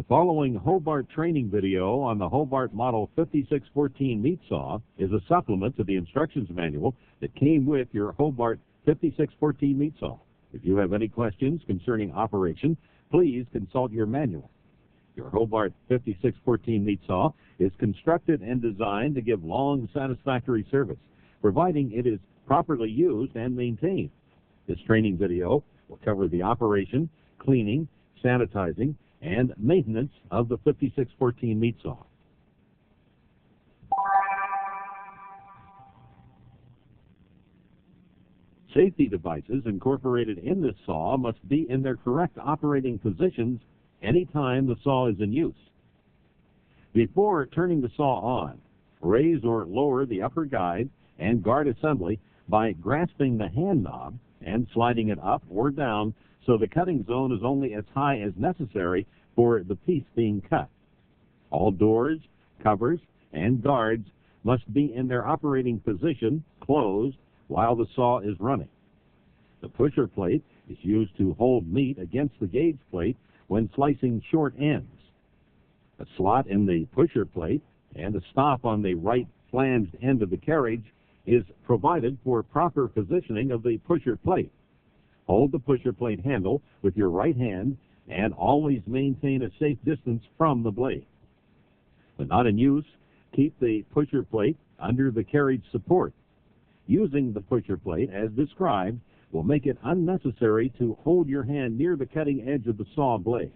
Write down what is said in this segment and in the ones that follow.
The following Hobart training video on the Hobart Model 5614 meat saw is a supplement to the instructions manual that came with your Hobart 5614 meat saw. If you have any questions concerning operation, please consult your manual. Your Hobart 5614 meat saw is constructed and designed to give long, satisfactory service, providing it is properly used and maintained. This training video will cover the operation, cleaning, sanitizing, and maintenance of the 5614 meat saw. Safety devices incorporated in this saw must be in their correct operating positions anytime the saw is in use. Before turning the saw on, raise or lower the upper guide and guard assembly by grasping the hand knob and sliding it up or down so the cutting zone is only as high as necessary for the piece being cut. All doors, covers, and guards must be in their operating position closed while the saw is running. The pusher plate is used to hold meat against the gauge plate when slicing short ends. A slot in the pusher plate and a stop on the right flanged end of the carriage is provided for proper positioning of the pusher plate. Hold the pusher plate handle with your right hand and always maintain a safe distance from the blade. When not in use, keep the pusher plate under the carriage support. Using the pusher plate as described will make it unnecessary to hold your hand near the cutting edge of the saw blade.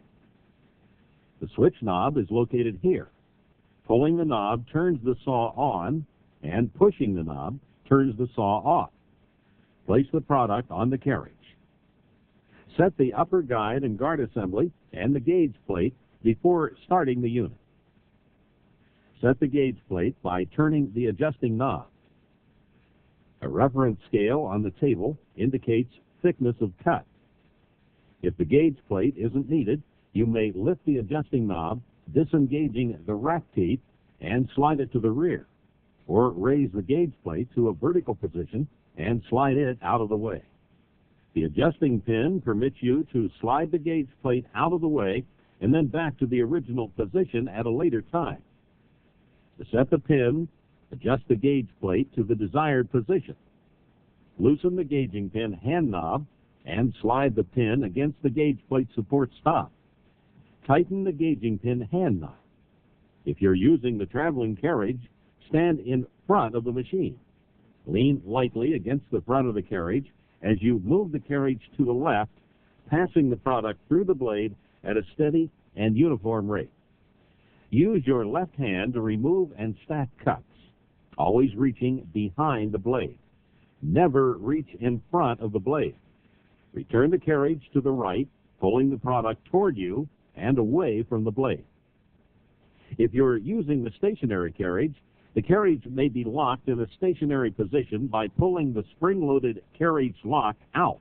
The switch knob is located here. Pulling the knob turns the saw on, and pushing the knob turns the saw off. Place the product on the carriage. Set the upper guide and guard assembly and the gauge plate before starting the unit. Set the gauge plate by turning the adjusting knob. A reference scale on the table indicates thickness of cut. If the gauge plate isn't needed, you may lift the adjusting knob, disengaging the rack teeth, and slide it to the rear, or raise the gauge plate to a vertical position and slide it out of the way. The adjusting pin permits you to slide the gauge plate out of the way and then back to the original position at a later time. To set the pin, adjust the gauge plate to the desired position. Loosen the gauging pin hand knob and slide the pin against the gauge plate support stop. Tighten the gauging pin hand knob. If you're using the traveling carriage, stand in front of the machine. Lean lightly against the front of the carriage as you move the carriage to the left, passing the product through the blade at a steady and uniform rate. Use your left hand to remove and stack cuts, always reaching behind the blade. Never reach in front of the blade. Return the carriage to the right, pulling the product toward you and away from the blade. If you're using the stationary carriage, the carriage may be locked in a stationary position by pulling the spring-loaded carriage lock out,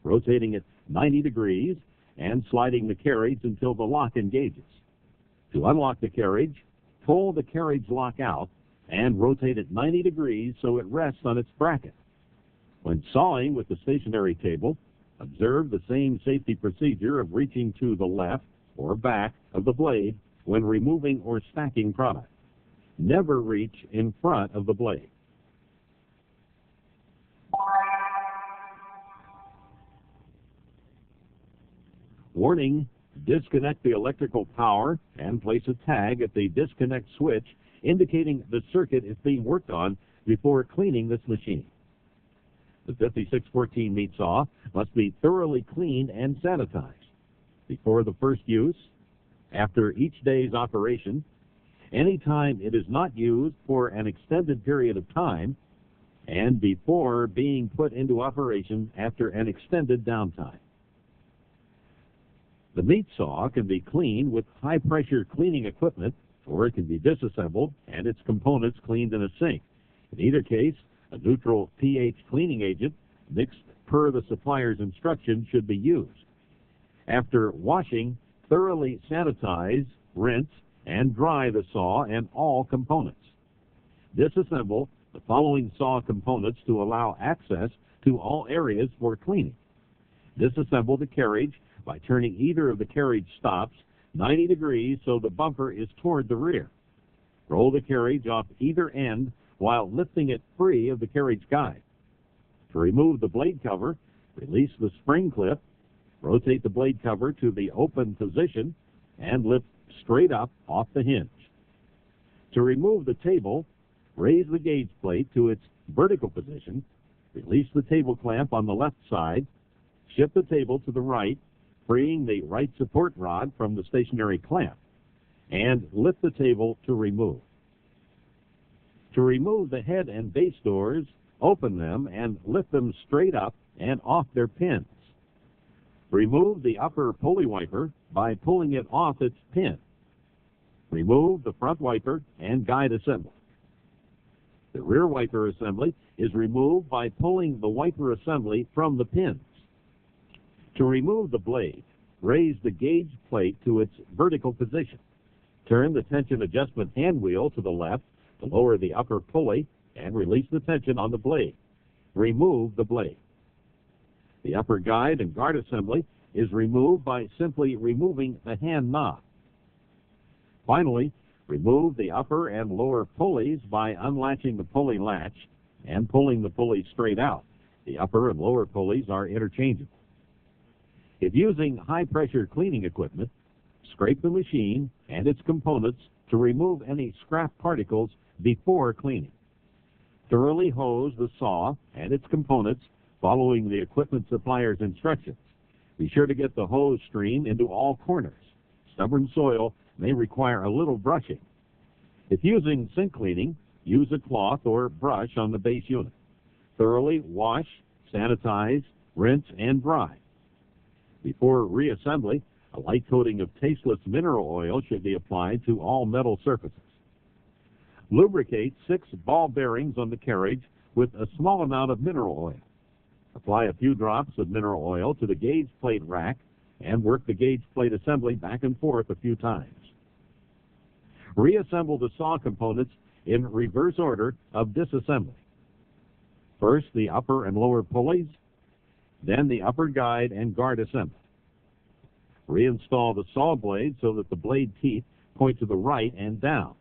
rotating it 90 degrees, and sliding the carriage until the lock engages. To unlock the carriage, pull the carriage lock out and rotate it 90 degrees so it rests on its bracket. When sawing with the stationary table, observe the same safety procedure of reaching to the left or back of the blade when removing or stacking product. Never reach in front of the blade. Warning: disconnect the electrical power and place a tag at the disconnect switch indicating the circuit is being worked on before cleaning this machine. The 5614 meat saw must be thoroughly cleaned and sanitized before the first use, after each day's operation, anytime it is not used for an extended period of time, and before being put into operation after an extended downtime. The meat saw can be cleaned with high-pressure cleaning equipment, or it can be disassembled and its components cleaned in a sink. In either case, a neutral pH cleaning agent mixed per the supplier's instructions should be used. After washing, thoroughly sanitize, rinse, and dry the saw and all components. Disassemble the following saw components to allow access to all areas for cleaning. Disassemble the carriage by turning either of the carriage stops 90 degrees so the bumper is toward the rear. Roll the carriage off either end while lifting it free of the carriage guide. To remove the blade cover, release the spring clip, rotate the blade cover to the open position, and lift straight up off the hinge. To remove the table, raise the gauge plate to its vertical position, release the table clamp on the left side, shift the table to the right, freeing the right support rod from the stationary clamp, and lift the table to remove. To remove the head and base doors, open them and lift them straight up and off their pins. Remove the upper pulley wiper by pulling it off its pin. Remove the front wiper and guide assembly. The rear wiper assembly is removed by pulling the wiper assembly from the pins. To remove the blade, raise the gauge plate to its vertical position. Turn the tension adjustment hand wheel to the left to lower the upper pulley and release the tension on the blade. Remove the blade. The upper guide and guard assembly is removed by simply removing the hand knob. Finally, remove the upper and lower pulleys by unlatching the pulley latch and pulling the pulley straight out. The upper and lower pulleys are interchangeable. If using high-pressure cleaning equipment, scrape the machine and its components to remove any scrap particles before cleaning. Thoroughly hose the saw and its components following the equipment supplier's instructions. Be sure to get the hose stream into all corners. Stubborn soil may require a little brushing. If using sink cleaning, use a cloth or brush on the base unit. Thoroughly wash, sanitize, rinse, and dry. Before reassembly, a light coating of tasteless mineral oil should be applied to all metal surfaces. Lubricate 6 ball bearings on the carriage with a small amount of mineral oil. Apply a few drops of mineral oil to the gauge plate rack and work the gauge plate assembly back and forth a few times. Reassemble the saw components in reverse order of disassembly. First the upper and lower pulleys, then the upper guide and guard assembly. Reinstall the saw blade so that the blade teeth point to the right and down.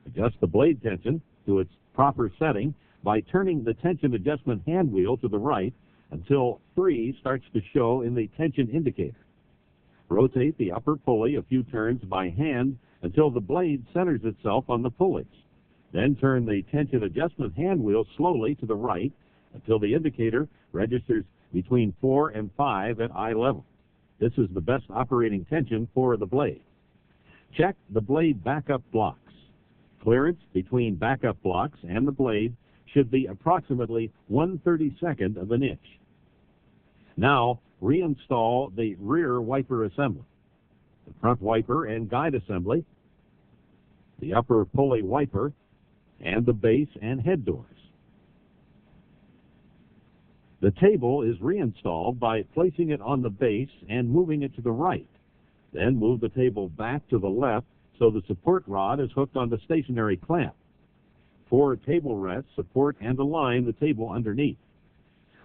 Adjust the blade tension to its proper setting by turning the tension adjustment hand wheel to the right until 3 starts to show in the tension indicator. Rotate the upper pulley a few turns by hand until the blade centers itself on the pulleys. Then turn the tension adjustment hand wheel slowly to the right until the indicator registers between 4 and 5 at eye level. This is the best operating tension for the blade. Check the blade backup blocks. Clearance between backup blocks and the blade should be approximately 1/32 of an inch. Now, reinstall the rear wiper assembly, the front wiper and guide assembly, the upper pulley wiper, and the base and head doors. The table is reinstalled by placing it on the base and moving it to the right. Then move the table back to the left so the support rod is hooked on the stationary clamp. 4 table rests support and align the table underneath.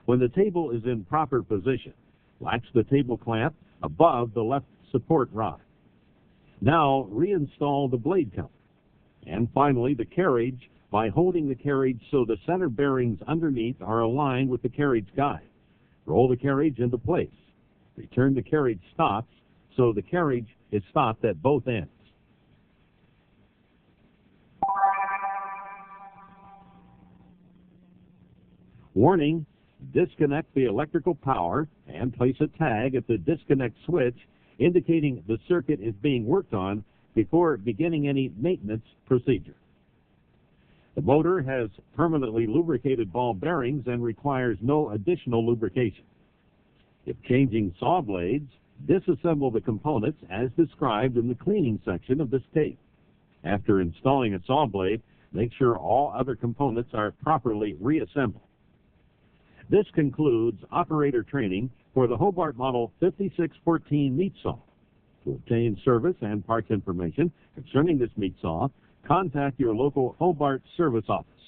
When the table is in proper position, latch the table clamp above the left support rod. Now reinstall the blade cover. And finally the carriage by holding the carriage so the center bearings underneath are aligned with the carriage guide. Roll the carriage into place. Return the carriage stops so the carriage is stopped at both ends. Warning, disconnect the electrical power and place a tag at the disconnect switch indicating the circuit is being worked on before beginning any maintenance procedure. The motor has permanently lubricated ball bearings and requires no additional lubrication. If changing saw blades, disassemble the components as described in the cleaning section of this tape. After installing a saw blade, make sure all other components are properly reassembled. This concludes operator training for the Hobart Model 5614 meat saw. To obtain service and parts information concerning this meat saw, contact your local Hobart service office.